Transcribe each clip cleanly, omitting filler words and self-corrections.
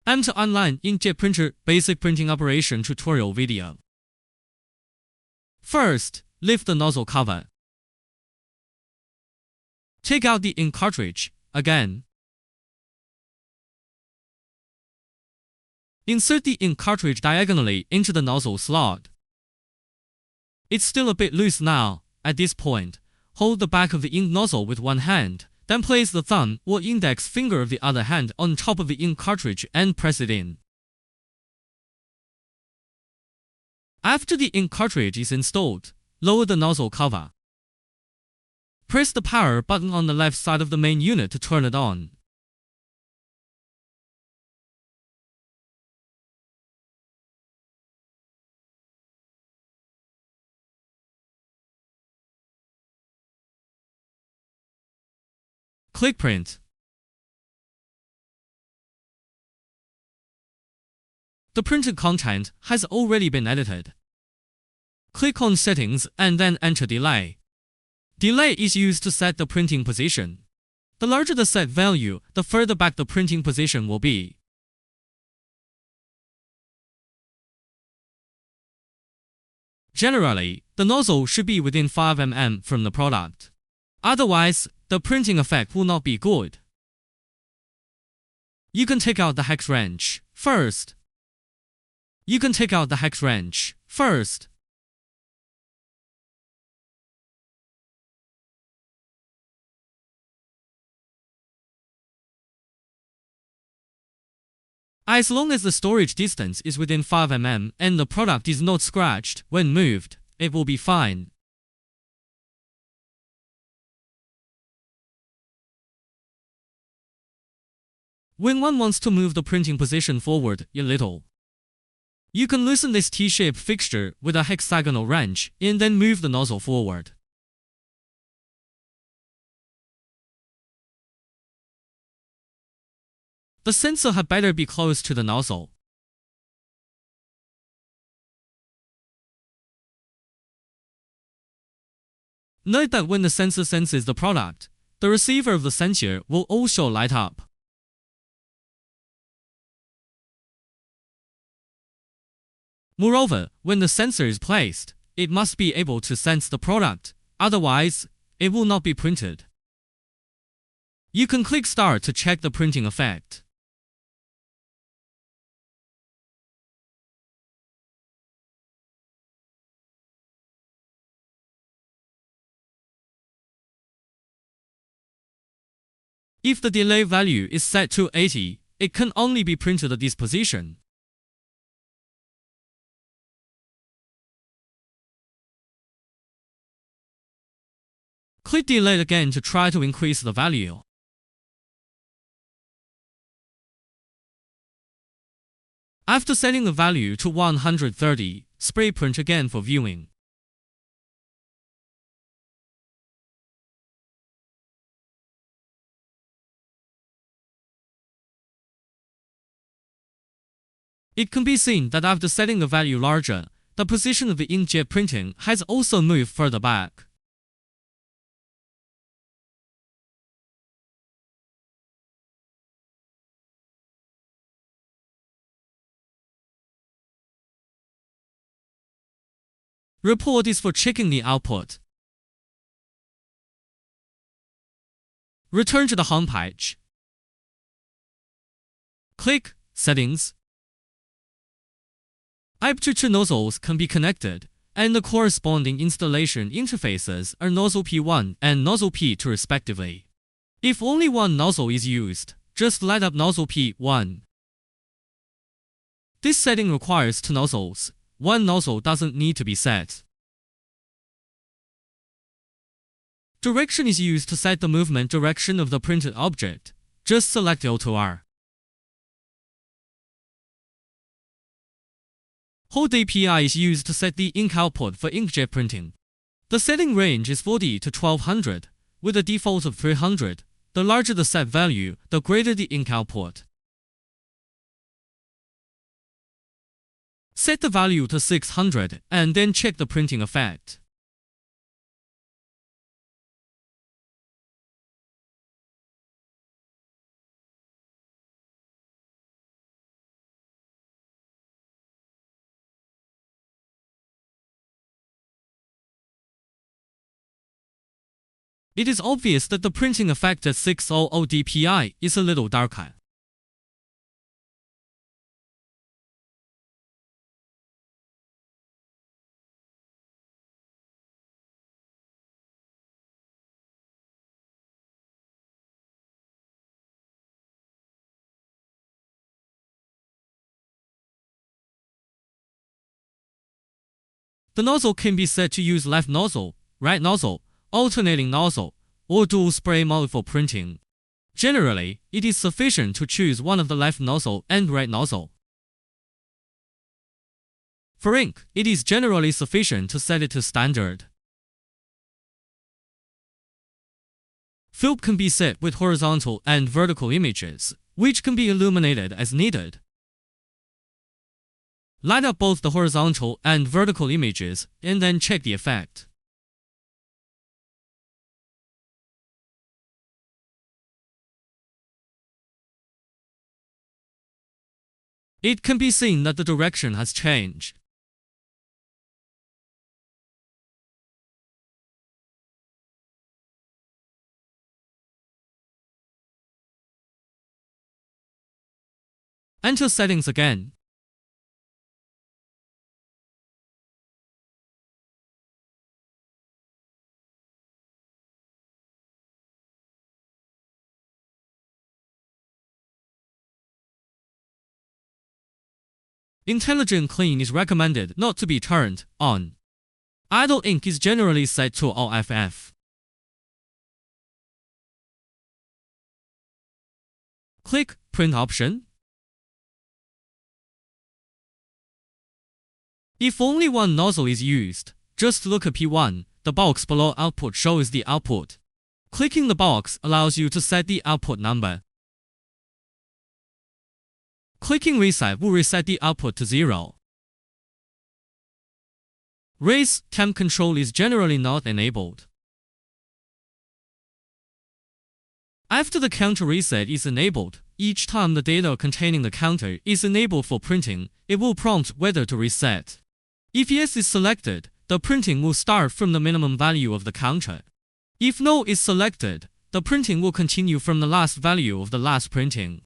Enter online inkjet printer basic printing operation tutorial video. First, lift the nozzle cover. Take out the ink cartridge, again. Insert the ink cartridge diagonally into the nozzle slot. It's still a bit loose now. At this point, hold the back of the ink nozzle with one hand, then place the thumb or index finger of the other hand on top of the ink cartridge and press it in. After the ink cartridge is installed, lower the nozzle cover. Press the power button on the left side of the main unit to turn it on. Click Print. The printed content has already been edited. Click on Settings and then enter Delay. Delay is used to set the printing position. The larger the set value, the further back the printing position will be. Generally, the nozzle should be within 5 mm from the product. Otherwise, the printing effect will not be good. You can take out the hex wrench first. As long as the storage distance is within 5 mm and the product is not scratched when moved, it will be fine. When one wants to move the printing position forward a little, you can loosen this T-shaped fixture with a hexagonal wrench and then move the nozzle forward. The sensor had better be close to the nozzle. Note that when the sensor senses the product, the receiver of the sensor will also light up. Moreover, when the sensor is placed, it must be able to sense the product, otherwise, it will not be printed. You can click Start to check the printing effect. If the delay value is set to 80, it can only be printed at this position. Click Delay again to try to increase the value. After setting the value to 130, spray print again for viewing. It can be seen that after setting the value larger, the position of the inkjet printing has also moved further back. Report is for checking the output. Return to the home page. Click Settings. Up to 2 nozzles can be connected, and the corresponding installation interfaces are nozzle P1 and nozzle P2 respectively. If only one nozzle is used, just light up nozzle P1. This setting requires 2 nozzles. One nozzle doesn't need to be set. Direction is used to set the movement direction of the printed object. Just select Auto R. Hold API is used to set the ink output for inkjet printing. The setting range is 40 to 1200, with a default of 300. The larger the set value, the greater the ink output. Set the value to 600 and then check the printing effect. it is obvious that the printing effect at 600 dpi is a little darker. The nozzle can be set to use left nozzle, right nozzle, alternating nozzle, or dual spray mode for printing. Generally, it is sufficient to choose one of the left nozzle and right nozzle. For ink, it is generally sufficient to set it to standard. Film can be set with horizontal and vertical images, which can be illuminated as needed. Light up both the horizontal and vertical images and then check the effect. It can be seen that the direction has changed. Enter settings again. Intelligent Clean is recommended not to be turned on. Idle ink is generally set to OFF. Click Print option. If only one nozzle is used, just look at P1, the box below output shows the output. Clicking the box allows you to set the output number. Clicking Reset will reset the output to 0. Race temp control is generally not enabled. After the counter reset is enabled, each time the data containing the counter is enabled for printing, it will prompt whether to reset. If yes is selected, the printing will start from the minimum value of the counter. If no is selected, the printing will continue from the last value of the last printing.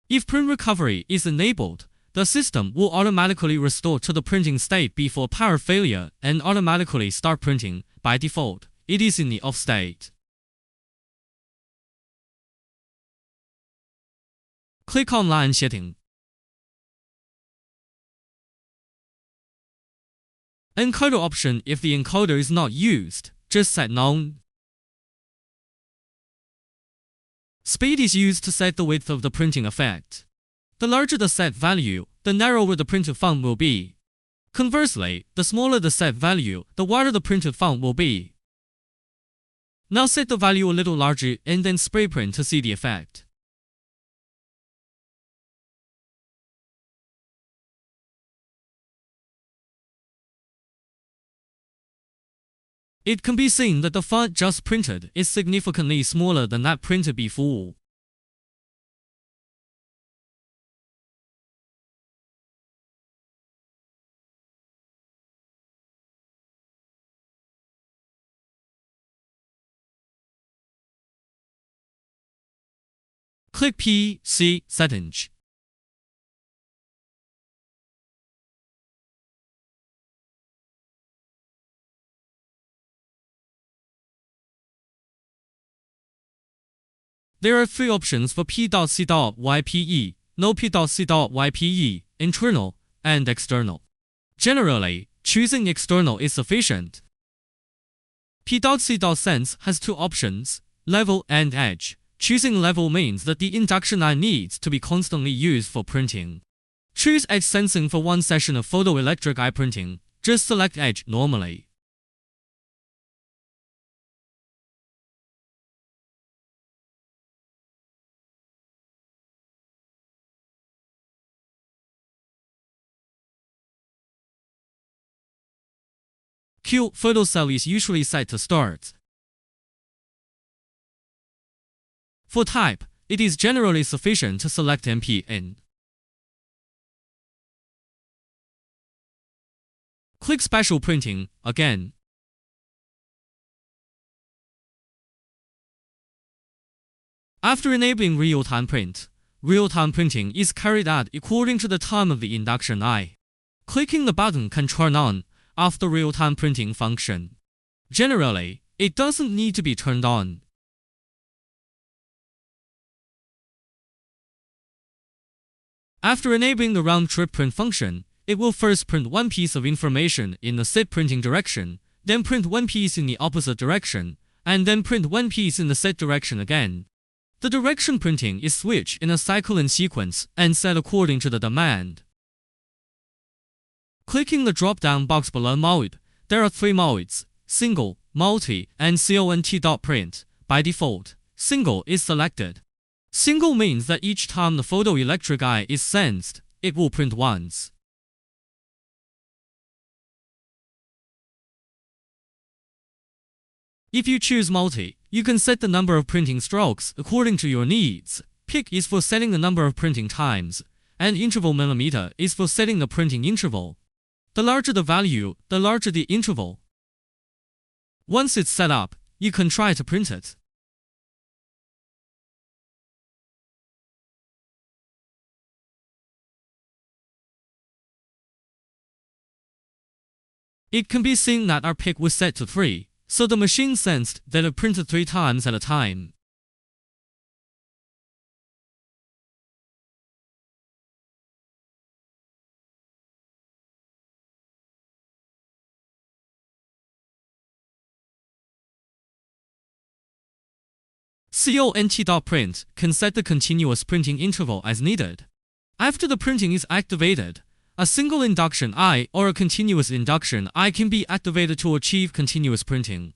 If print recovery is enabled, the system will automatically restore to the printing state before power failure and automatically start printing. By default, it is in the off state. Click Online Setting. Encoder option. If the encoder is not used, just set None. Speed is used to set the width of the printing effect. The larger the set value, the narrower the printed font will be. Conversely, the smaller the set value, the wider the printed font will be. Now set the value a little larger and then spray print to see the effect. It can be seen that the font just printed is significantly smaller than that printed before. Click PC Settings. There are 3 options for P.C.YPE, no P.C.YPE, internal, and external. Generally, choosing external is sufficient. P.C.Sense has 2 options, level and edge. Choosing level means that the induction eye needs to be constantly used for printing. Choose edge sensing for one session of photoelectric eye printing. Just select edge normally. Q photo cell is usually set to start. For type, it is generally sufficient to select MPN. Click Special Printing again. After enabling real-time print, real-time printing is carried out according to the time of the induction I. Clicking the button can turn on after real-time printing function. Generally, it doesn't need to be turned on. After enabling the round-trip print function, it will first print one piece of information in the set printing direction, then print one piece in the opposite direction, and then print one piece in the set direction again. The direction printing is switched in a cycle and sequence and set according to the demand. Clicking the drop-down box below mode, there are three modes: single, multi, and CONT.print. By default, single is selected. Single means that each time the photoelectric eye is sensed, it will print once. If you choose multi, you can set the number of printing strokes according to your needs. Pic is for setting the number of printing times, and interval millimeter is for setting the printing interval. The larger the value, the larger the interval. Once it's set up, you can try to print it. It can be seen that our pic was set to 3, so the machine sensed that it printed 3 times at a time. CONT.print can set the continuous printing interval as needed. After the printing is activated, a single induction eye or a continuous induction eye can be activated to achieve continuous printing.